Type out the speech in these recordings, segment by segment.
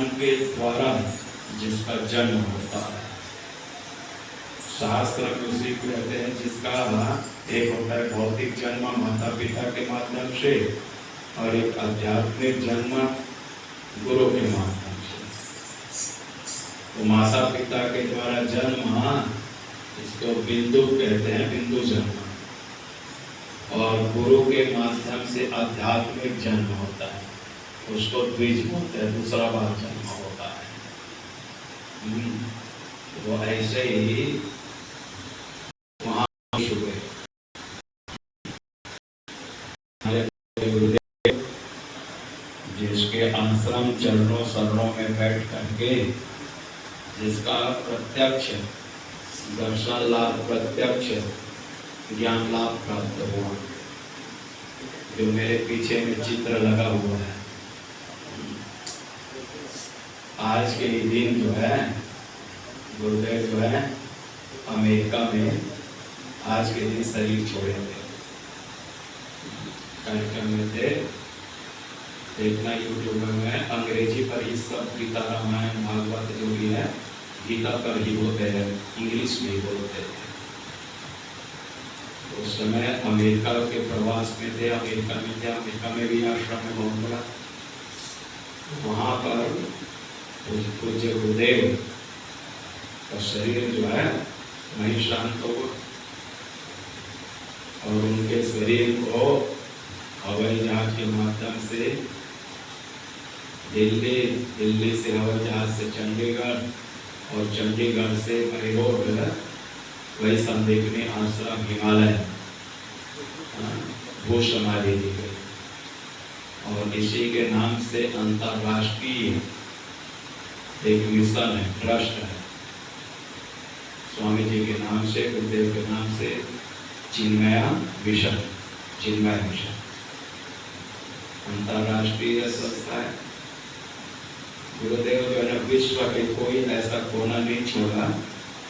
ज्ञान के द्वारा जिसका जन्म होता है। शास्त्र में उसी को कहते हैं जिसका एक होता है भौतिक जन्म माता पिता के माध्यम से और एक आध्यात्मिक जन्म गुरु के माध्यम से। तो माता पिता के द्वारा जन्म इसको बिंदु कहते हैं, बिंदु जन्म। और गुरु के माध्यम से आध्यात्मिक जन्म होता है, उसको द्विज बोलते हैं, दूसरा बार जन्म होता है। वो ऐसे ही गुरुदेव जिसके आश्रम चरणों शरणों में बैठ करके जिसका प्रत्यक्ष दर्शन लाभ, प्रत्यक्ष ज्ञान लाभ प्राप्त हुआ, जो मेरे पीछे में चित्र लगा हुआ है। आज के ही दिन जो है गुरुदेव जो है अमेरिका में आज के दिन शरीर छोड़े थे। कार्यक्रम में थे, देखना यूट्यूब में, अंग्रेजी पर ही सब गीता रामायण भागवत जो भी है गीता पर ही होते हैं, इंग्लिश में ही बोलते थे। उस समय अमेरिका के प्रवास में थे, अमेरिका में भी आश्रम में बहुत बड़ा। वहाँ पर पूज्य गुरुदेव का शरीर जो है वहीं शांत हो और उनके शरीर को हवाई जहाज के माध्यम से दिल्ली से हवाई जहाज से चंडीगढ़ और चंडीगढ़ से रोड वही संदीपनी आश्रम हिमालय वो समाधि दी गई। और इसी के नाम से अंतर्राष्ट्रीय एक मिशन है, ट्रस्ट है, स्वामी जी के नाम से, गुरुदेव के नाम से, चिन्मय मिशन अंतर्राष्ट्रीय संस्था है। गुरुदेव जो है विश्व के कोई ऐसा कोना नहीं छोड़ा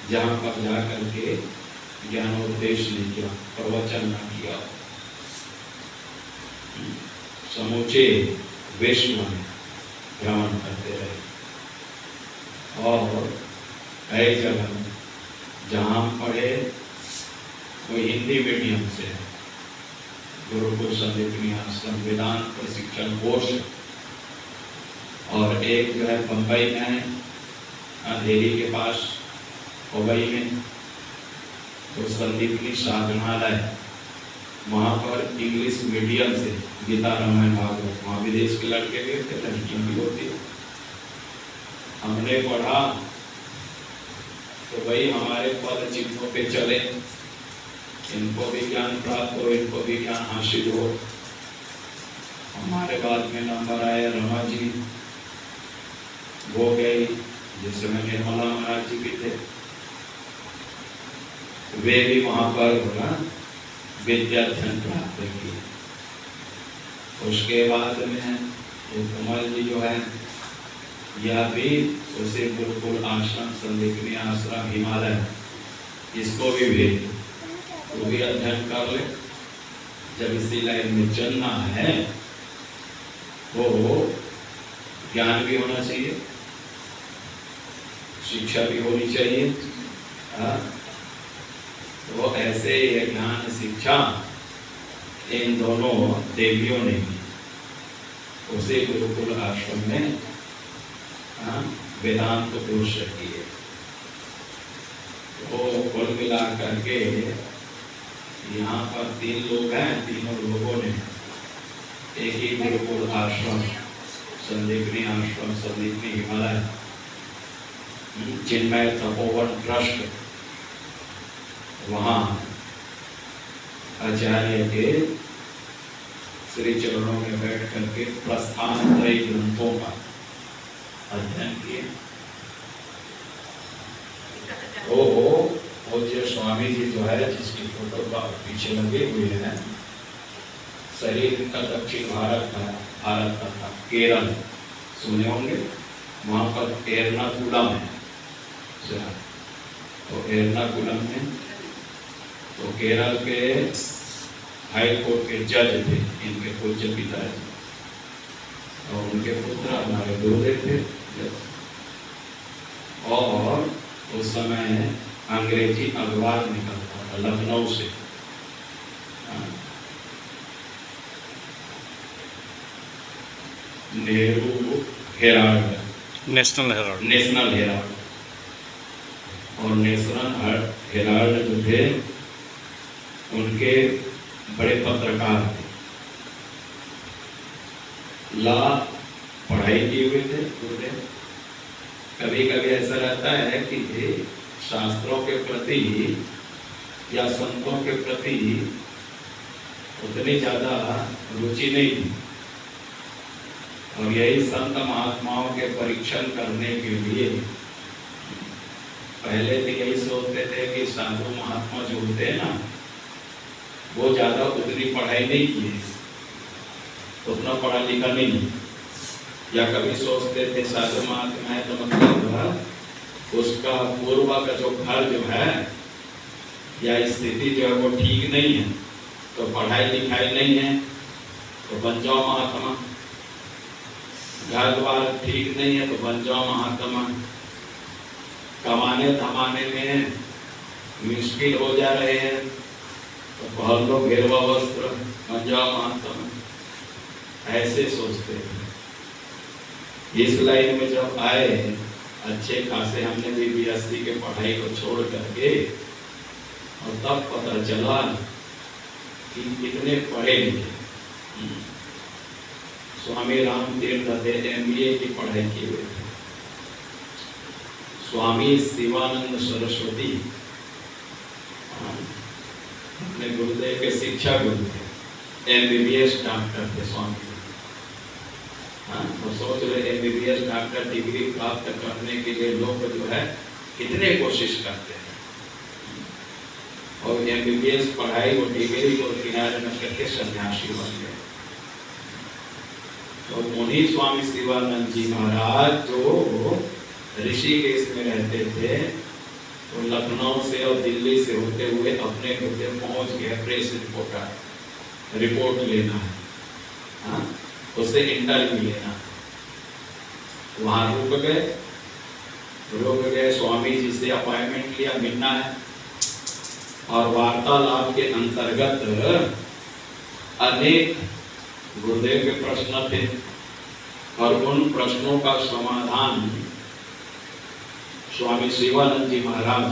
जहाँ पर जा करके ज्ञानोपदेश नहीं किया, प्रवचन न किया। समूचे विश्व में भ्रमण करते रहे और कई जगह जहाँ पढ़े वो हिंदी मीडियम से है, गुरुकुल संदीपनी आश्रम वेदांत प्रशिक्षण कोर्स, और एक जो है बम्बई में है, अंधेरी के पास मुंबई में, तो संदीपनी साधनालय, वहाँ पर इंग्लिश मीडियम से गीता रामायण भागवत, वहाँ विदेश के लड़के भी थे, लड़कियाँ भी होती। हमने पढ़ा तो भाई हमारे पद चिन्हों पे चले, इनको भी ज्ञान प्राप्त हो, इनको भी ज्ञान हासिल हो। हमारे बाद में नंबर आया रमा जी, वो गई, जिस समय निर्मला महाराज जी भी थे, वे भी वहां पर विद्याध्ययन प्राप्त किए। उसके बाद में कमल जी जो है यह भी उसे गुरुकुल आश्रम संदीपनी आश्रम हिमालय, इसको भी भेज, वो भी अध्ययन कर ले। जब इसी लाइन में चलना है तो ज्ञान भी होना चाहिए, शिक्षा भी होनी चाहिए। तो ऐसे ये ज्ञान शिक्षा इन दोनों देवियों ने भी उसे गुरुकुल आश्रम में वेदांत कोर्स किए। तो कुल मिला करके यहाँ पर 3 लोग हैं, तीनों लोगों ने एक ही गुरुकुल आश्रम संदीपनी आश्रम संदीपनी हिमालय चिन्मय तपोवन ट्रस्ट, वहाँ आचार्य के श्री चरणों में बैठ करके प्रस्थान त्रय ग्रंथों का अध्ययन किए। वो जो स्वामी जी जो है जिसकी फोटो का पीछे लगे हुए हैं, शरीर का दक्षिण भारत का था, केरल सुने होंगे, वहाँ पर एर्नाकुलम है। तो एर्नाकुलम में तो केरल के हाई कोर्ट के जज थे इनके पूज्य पिताजी, और उनके पुत्र हमारे गुरुदेव थे और उस समय अंग्रेजी अखबार निकलता था लखनऊ से, Nehru Herald, national Herald, national Herald. और नेशनल हेराल्ड जो थे उनके बड़े पत्रकार थे, ला पढ़ाई किए हुए थे पूरे। कभी कभी ऐसा रहता है कि शास्त्रों के प्रति या संतों के प्रति उतनी ज्यादा रुचि नहीं थी, और यही संत महात्माओं के परीक्षण करने के लिए पहले तो यही सोचते थे कि साधु महात्मा जो होते हैं ना, वो ज्यादा उतनी पढ़ाई नहीं की है, उतना पढ़ा लिखा नहीं, या कभी सोचते थे साधु महात्मा है तो मतलब उसका पूर्व का जो घर जो है या स्थिति जो है वो ठीक नहीं है, तो पढ़ाई लिखाई नहीं है तो बन जाओ महात्मा, घर द्वार ठीक नहीं है तो बन जाओ महात्मा, कमाने धमाने में मुश्किल हो जा रहे हैं तो पहन लो घेरवा वस्त्र, बन जाओ महात्मा, ऐसे सोचते हैं। इस लाइन में जब आए, अच्छे खासे हमने भी BSc के पढ़ाई को छोड़ करके, और तब पता चला कि कितने पढ़े लिखे। स्वामी रामतीर्थ थे, MBA की पढ़ाई किए हुए थे। स्वामी शिवानंद सरस्वती अपने गुरुदेव के शिक्षा गुरु थे, MBBS डॉक्टर थे स्वामी। तो सोच रहे MBBS डॉक्टर डिग्री प्राप्त करने के लिए लोग जो है कितने कोशिश करते हैं, और MBBS पढ़ाई वो डिग्री को किनारे में करके सन्यासी बन गए। तो उन्हीं स्वामी शिवानंद जी महाराज जो ऋषिकेश में रहते थे, तो लखनऊ से और दिल्ली से होते हुए अपने होते पहुंच गए प्रेस रिपोर्ट लेना है, उससे इंटरव्यू लेना। वहां रुक गए, स्वामी जी से अपॉइंटमेंट लिया, मिलना है, और वार्तालाप के अंतर्गत अनेक गुरुदेव के प्रश्न थे, और उन प्रश्नों का समाधान स्वामी शिवानंद जी महाराज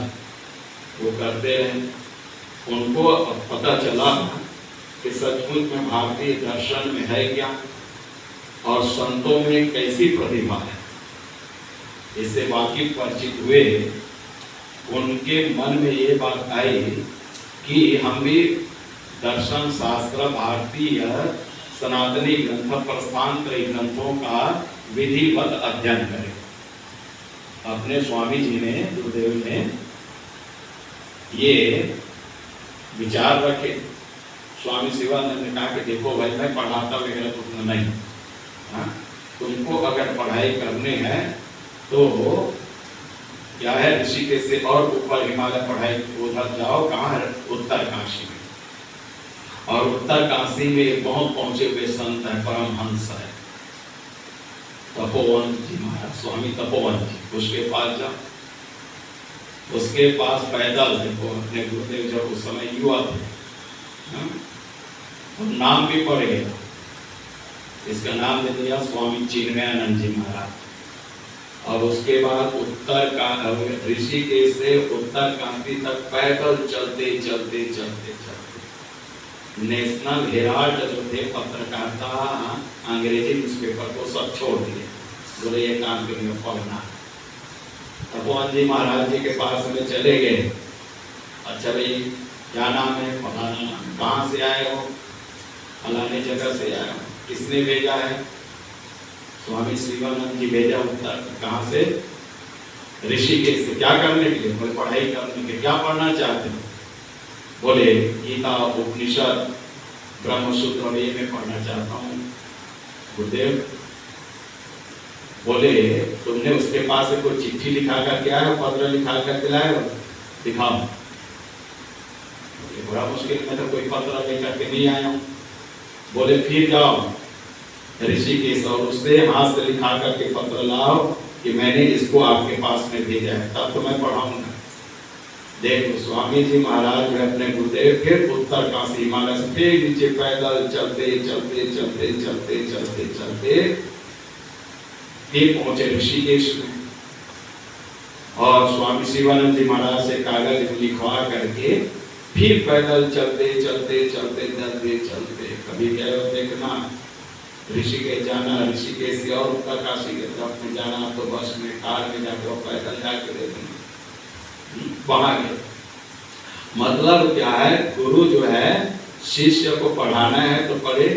वो करते रहे। उनको पता चला कि सचमुच में भारतीय दर्शन में है क्या, और संतों में कैसी प्रतिभा है, इससे वाकिफ परिचित हुए। उनके मन में ये बात आई कि हम भी दर्शन शास्त्र भारतीय सनातनी ग्रंथ प्रस्थांतरी ग्रंथों का विधिवत अध्ययन करें। अपने स्वामी जी ने, गुरुदेव ने ये विचार रखे। स्वामी शिवानंद ने कहा कि देखो भाई, मैं पढ़ाता वगैरह तो नहीं, तुमको अगर पढ़ाई करने हैं तो क्या है, ऋषिकेश से और ऊपर हिमालय पढ़ाई उधर जाओ। कहाँ है? उत्तर काशी में। और उत्तर काशी में बहुत पहुंचे हुए संत है, परमहंस है, तपोवन जी महाराज, स्वामी तपोवन जी, उसके पास जाओ। उसके पास पैदल, देखो अपने गुरुदेव जब उस समय युवा थे, तो नाम भी पड़ गया, इसका नाम दे दिया स्वामी चिन्मयानंद जी महाराज। और उसके बाद उत्तर का ऋषिकेश से उत्तर काशी तक पैदल चलते चलते चलते चलते नेशनल हेराल्ड जो थे पत्रकारिता, अंग्रेजी न्यूज़पेपर को सब छोड़ दिए, बोले ये काम करेंगे पढ़ना। तपोवन जी महाराज जी के पास में चले गए। अच्छा भाई, क्या नाम है? फलाना नाम। कहाँ से आए हो? फलाने जगह से आए हो। किसने भेजा है? स्वामी शिवानंद जी भेजा। उत्तर कहाँ से? ऋषिकेश से। क्या करने के लिए? बोले पढ़ाई करने के। क्या पढ़ना चाहते हो? बोले गीता, उपनिषद, ब्रह्मसूत्र ये मैं पढ़ना चाहता हूँ। गुरुदेव बोले तुमने उसके पास से कोई चिट्ठी लिखा कर क्या है, पत्र लिखा कर लाए हो? दिखाओ। बोले बड़ा मुश्किल, मैं तो कोई पत्र लेकर के नहीं आया हूँ। बोले फिर जाओ ऋषिकेश और उससे हाथ से लिखा करके पत्र लाओ कि मैंने इसको आपके पास में भेजा है, तब तो मैं पढ़ाऊंगा। देखो स्वामी जी महाराज ने अपने गुरुदेव फिर उत्तर काशी हिमालय से फिर नीचे पैदल चलते चलते चलते चलते चलते चलते फिर पहुंचे ऋषिकेश में, और स्वामी शिवानंद जी महाराज से कागज में लिखवा करके फिर पैदल चलते चलते चलते चलते चलते कभी गए हो देखना ऋषिकेश जाना, ऋषिकेश से और उत्तर काशी के तरफ में जाना तो बस में कार में जाकर पैदल जाके देखना वहां गए। मतलब क्या है, गुरु जो है शिष्य को पढ़ाना है तो पढ़े,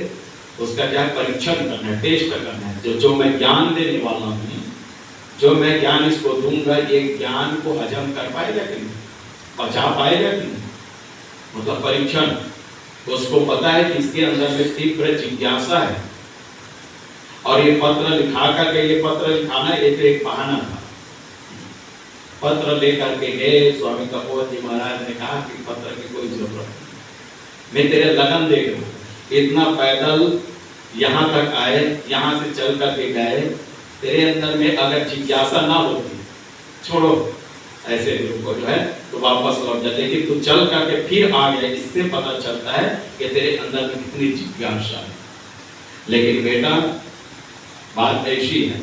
उसका क्या परीक्षण करना है, टेस्ट करना है। जो मैं ज्ञान देने वाला हूँ, जो मैं ज्ञान इसको दूंगा, ये ज्ञान को हजम कर पाएगा कि नहीं, पचा पाएगा कि नहीं, मतलब परीक्षण। उसको पता है कि इसके अंदर में तीव्र जिज्ञासा है, और ये पत्र लिखा करके, ये पत्र लिखाना ये तो एक बहाना था। पत्र लेकर के गए, स्वामी तपोवन जी महाराज ने कहा कि पत्र की कोई जरूरत नहीं, मैं तेरे लगन देख रहा हूं, इतना पैदल यहाँ तक आए, यहाँ से चल करके गए, तेरे अंदर में अगर जिज्ञासा ना होती, छोड़ो ऐसे लोगों को जो है तो वापस लौट जाते, लेकिन तू चल करके फिर आ गया, इससे पता चलता है कि तेरे अंदर में कितनी जिज्ञासा है। लेकिन बेटा बात ऐसी है,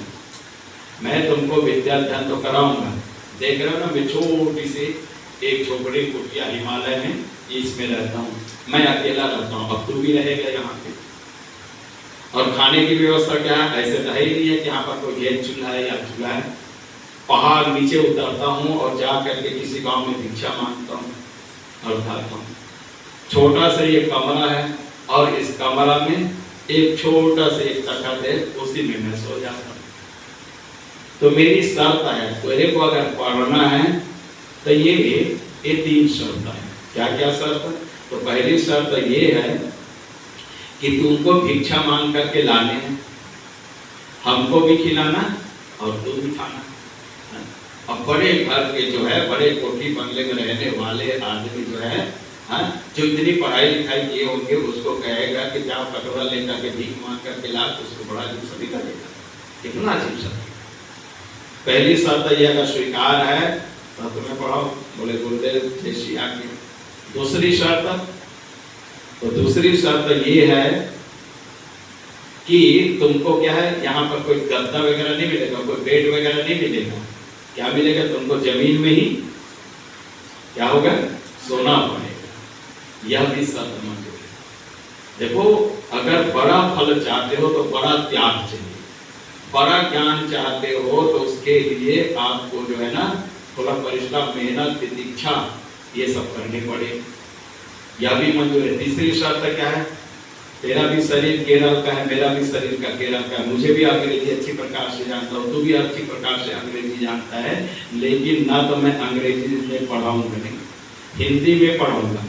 मैं तुमको विद्या अध्ययन तो कराऊंगा, देख रहे हो ना, मैं छोटी सी एक झोपड़ी कुटिया हिमालय में इसमें रहता हूँ, मैं अकेला रहता हूँ, अब तू भी रहेगा यहाँ पे। और खाने की व्यवस्था क्या है, ऐसे तो है ही नहीं है कि यहाँ पर कोई गैस चूल्हा है या चूल्हा है। पहाड़ नीचे उतरता हूँ और जा करके किसी गांव में भिक्षा मांगता हूँ और खाता हूँ। छोटा सा ये कमरा है, और इस कमरा में एक छोटा सा एक तखत है, उसी में मैं सो जाता हूँ। तो मेरी शर्त है, तेरे को अगर पढ़ना है तो ये 3 शर्त है। क्या क्या शर्त है? तो पहली शर्त ये है कि तुमको भिक्षा मांग करके लाने हैं, हमको भी खिलाना और तू भी खाना। अब बड़े घर के जो है, बड़े कोठी बंगले में रहने वाले आदमी जो है, जो इतनी पढ़ाई लिखाई किए होंगे, उसको कहेगा कि जाओ कटोरा लेकर के भीख मांग करके ला, तो उसको बड़ा अजीब सा लगेगा। कितना अजीब सा। पहली शर्त यह अगर स्वीकार है तो तुम्हें पढ़ाओ, बोले गुरुदेव जैसी आज्ञा। दूसरी शर्त, तो दूसरी शर्त ये है कि तुमको क्या है, यहाँ पर कोई गद्दा वगैरह नहीं मिलेगा, कोई बेड वगैरह नहीं मिलेगा। क्या मिलेगा? तुमको जमीन में ही क्या होगा, सोना पड़ेगा। यह भी शर्त मंजूर है। देखो, अगर बड़ा फल चाहते हो तो बड़ा त्याग चाहिए, बड़ा ज्ञान चाहते हो तो उसके लिए आपको जो है ना थोड़ा परिश्रम, मेहनत, प्रतीक्षा ये सब करने पड़े। यह भी मंजूर है। तीसरी शर्त क्या है? तेरा भी शरीर केरल का है, मेरा भी शरीर का केरल का है, मुझे भी अंग्रेजी अच्छी प्रकार से जानता हूँ, तू भी अच्छी प्रकार से अंग्रेजी जानता है, लेकिन ना तो मैं अंग्रेजी में पढ़ाऊंगा नहीं, हिंदी में पढ़ाऊंगा।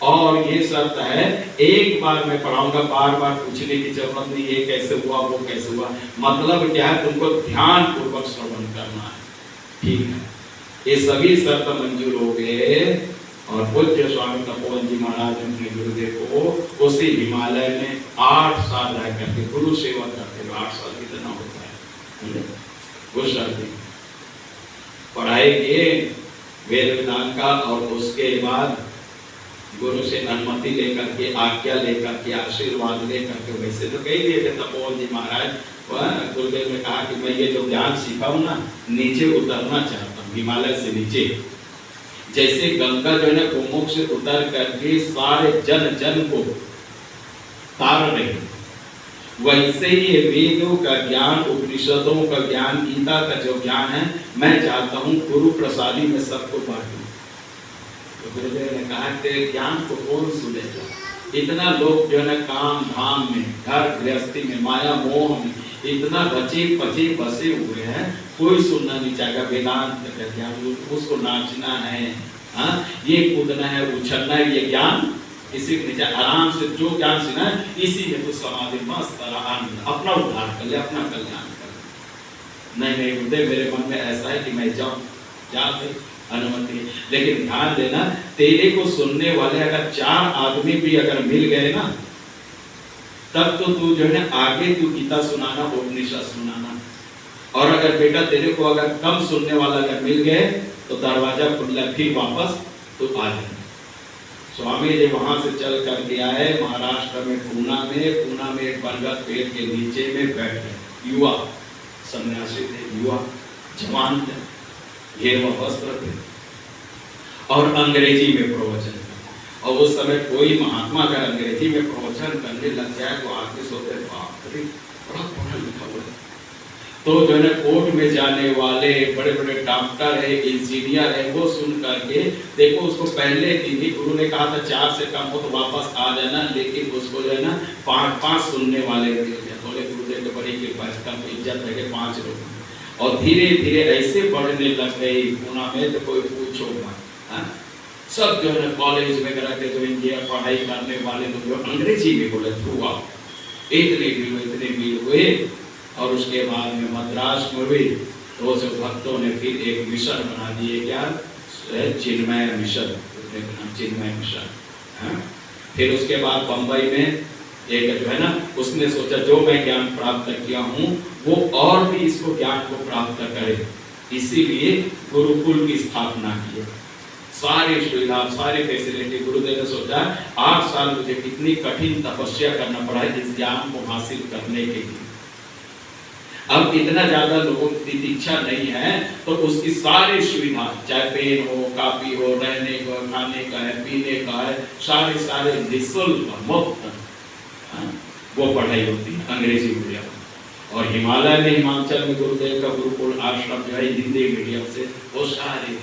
और ये शर्त है, एक बार मैं पढ़ाऊंगा, बार बार पूछने की जरूरत नहीं, ये कैसे हुआ, वो कैसे हुआ। मतलब क्या है, तुमको ध्यान पूर्वक श्रवण करना है। ठीक है, ये सभी शर्त मंजूर हो गए, और पूज्य स्वामी तपोवन जी महाराज अपने गुरुदेव को उसी हिमालय में 8 साल रह करके गुरु सेवा करते हुए, 8 साल कितना होता है, वो शर्त पढ़ाई किए वेद विधान का, और उसके बाद गुरु से अनुमति लेकर के, आज्ञा लेकर के, आशीर्वाद लेकर के, वैसे तो कही दिए थे तपोवन जी महाराज, गुरुदेव ने कहा कि मैं ये जो ज्ञान सीखा हूँ ना, नीचे उतरना चाहता हूँ, हिमालय से नीचे। जैसे गंगा जो है ना गोमुख से उतर करके सारे जन जन को तार रही, वैसे ही वेदों का ज्ञान, उपनिषदों का ज्ञान, गीता का जो ज्ञान है, मैं चाहता हूँ गुरु प्रसादी में सबको बांटूं। तो गुरुदेव ने कहा कि ज्ञान को कौन सुनेगा? इतना लोग जो है ना काम धाम में, घर गृहस्थी में, माया मोह में इतना रचे पचे बसे हुए हैं, कोई सुनना नहीं चाहेगा। वेदांत का ज्ञान, उसको नाचना है, ये कूदना है, उछलना है, ये ज्ञान किसी को नहीं। आराम से जो ज्ञान सीखना है, इसी में तो समाधि मस्त आनंद, अपना उद्धार कर ले, अपना कल्याण कर ले। नहीं गुरुदेव, मेरे मन में ऐसा है कि मैं जाऊं, जाते अनुमति। लेकिन ध्यान देना, तेरे को सुनने वाले अगर 4 आदमी भी अगर मिल गए ना, तब तो तू जो है ना आगे तू गीता सुनाना, उपनिषद सुनाना, और अगर बेटा तेरे को अगर कम सुनने वाला अगर मिल गए तो दरवाजा खुला, फिर वापस तो आ जाए। स्वामी जी वहां से चल करके आए महाराष्ट्र में, पूना में एक बरगद पेड़ के नीचे में बैठ गए। युवा सन्यासी थे, युवा जवान थे, घेरवा वस्त्र थे और अंग्रेजी में प्रवचन। और उस समय कोई महात्मा अगर अंग्रेजी में प्रवचन करने लग जाए तो आदमी सोचते बाप रे बड़ा पढ़ा लिखा हुआ है। तो जो है कोर्ट में जाने वाले बड़े बड़े डॉक्टर है, इंजीनियर है, वो सुन करके देखो उसको पहले दिन ही गुरु ने कहा था 4 से कम हो तो वापस आ जाना, लेकिन उसको जो है ना 5 सुनने वाले मिल गए। बोले गुरुदेव के बड़ी कृपा, कम इज्जत रहे 5 लोग। और धीरे धीरे ऐसे बढ़ने लग गई पूना में तो कोई पूछो मत। सब जो है कॉलेज वगैरह के जो इंडिया पढ़ाई करने वाले लोग अंग्रेजी में बोले थ्रू इतने भीड़ हुए। और उसके बाद में मद्रास में हुई तो जो भक्तों ने फिर एक मिशन बना दिए, क्या चिन्मय मिशन, चिन्मय मिशन। फिर उसके बाद बंबई में एक जो है ना उसने सोचा जो मैं ज्ञान प्राप्त किया हूँ वो और भी इसको ज्ञान को प्राप्त करे, इसीलिए गुरुकुल की स्थापना की। सारी सुविधा सारी फैसिलिटी, गुरुदेव ने सोचा 8 साल मुझे कितनी कठिन तपस्या करना पड़ा है इस ज्ञान को हासिल करने के लिए। अब इतना ज्यादा लोगों की इच्छा नहीं है तो उसकी सारी सुविधा, चाहे पेन हो, कापी हो, रहने का, खाने का है, पीने का है, सारे निःशुल्क मुफ्त वो पढ़ाई होती है अंग्रेजी मीडियम। और हिमालय में, हिमाचल में गुरुदेव का गुरुकुल आश्रम जो है हिंदी मीडियम से वो सारे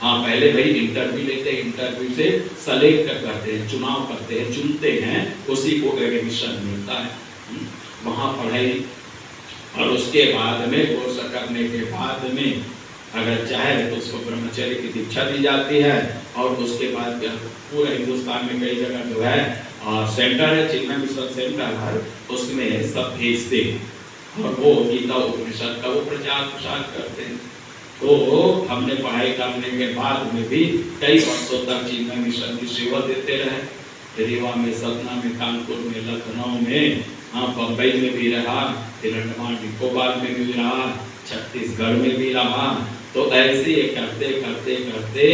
हाँ पहले भाई इंटरव्यू लेते हैं, इंटरव्यू से सेलेक्ट करते हैं, चुनाव करते हैं, चुनते हैं, उसी को एडमिशन मिलता है, वहाँ पढ़ाई। और उसके बाद में कोर्स करने के बाद में अगर चाहे तो उसको ब्रह्मचर्य की दीक्षा दी जाती है। और उसके बाद पूरे हिंदुस्तान में कई जगह जो है सेंटर है, चिन्मय मिशन सेंटर है, उसमें सब भेजते हैं और वो गीता उपनिषद का वो प्रचार प्रसार करते हैं। तो हमने पढ़ाई करने के बाद में भी कई वर्षों तक चिन्मय मिशन की सेवा देते रहे। रीवा में, सतना में, कानपुर में, लखनऊ में, हाँ बम्बई में भी रहा, फिर अंडमान निकोबार में भी रहा, छत्तीसगढ़ में भी रहा। तो ऐसे करते करते करते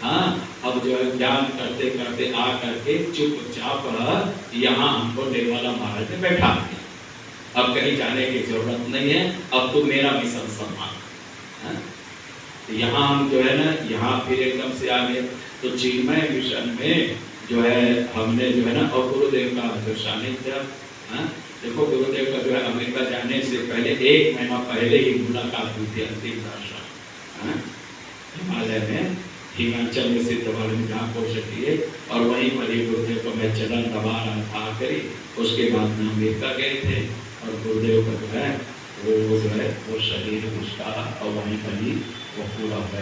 हाँ अब जो है ज्ञान करते करते आ करके चुपचाप यहाँ हमको निर्मला महाराज ने बैठा दिया। अब कहीं जाने की जरूरत नहीं है, अब तो मेरा मिशन सम्मान। यहाँ हम जो है ना यहाँ फिर एकदम से आ गए। तो चिन्मय मिशन में जो है हमने जो है ना और गुरुदेव का जो सानिध्य, देखो गुरुदेव का जो है अमेरिका जाने से पहले 1 महीना पहले ही मुलाकात हुई थी अंतिम दर्शन हिमालय में, हिमाचल में सिद्ध वाले जहाँ हो सकती है। और वहीं पर ही गुरुदेव को मैं चरण दबा रहा था करी। उसके बाद में अमेरिका गए थे और गुरुदेव का जो है वो शरीर उसका और वहीं पर ही वो पूरा हुआ।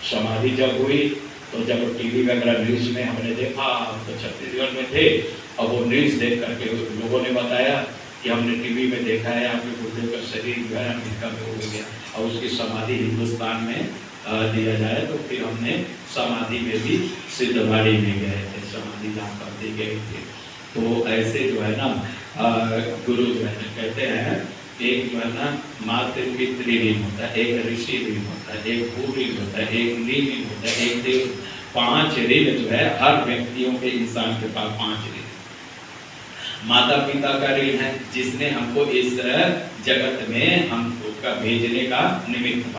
समाधि जब हुई तो जब टीवी वगैरह न्यूज़ में हमने देखा तो छत्तीसगढ़ में थे और वो न्यूज़ देख करके लोगों ने बताया कि हमने टीवी में देखा है आपके गुरुदेव का शरीर जो है अमेरिका में हो गया और उसकी समाधि हिंदुस्तान में दिया जाए। तो फिर हमने समाधि में भी सिद्धवाड़ी में गए थे, समाधि जहाँ पर दी गई थी। तो ऐसे जो है ना गुरु जो है ना कहते हैं एक जो है ना मातृ पितृऋण होता है, एक ऋषि ऋण होता है, एक भू ऋण होता है, एक ऋण होता है, एक देव। 5 ऋण जो है हर व्यक्तियों के इंसान के पास 5 ऋण। माता पिता का ऋण है जिसने हमको इस जगत में हमको का भेजने का निमित्त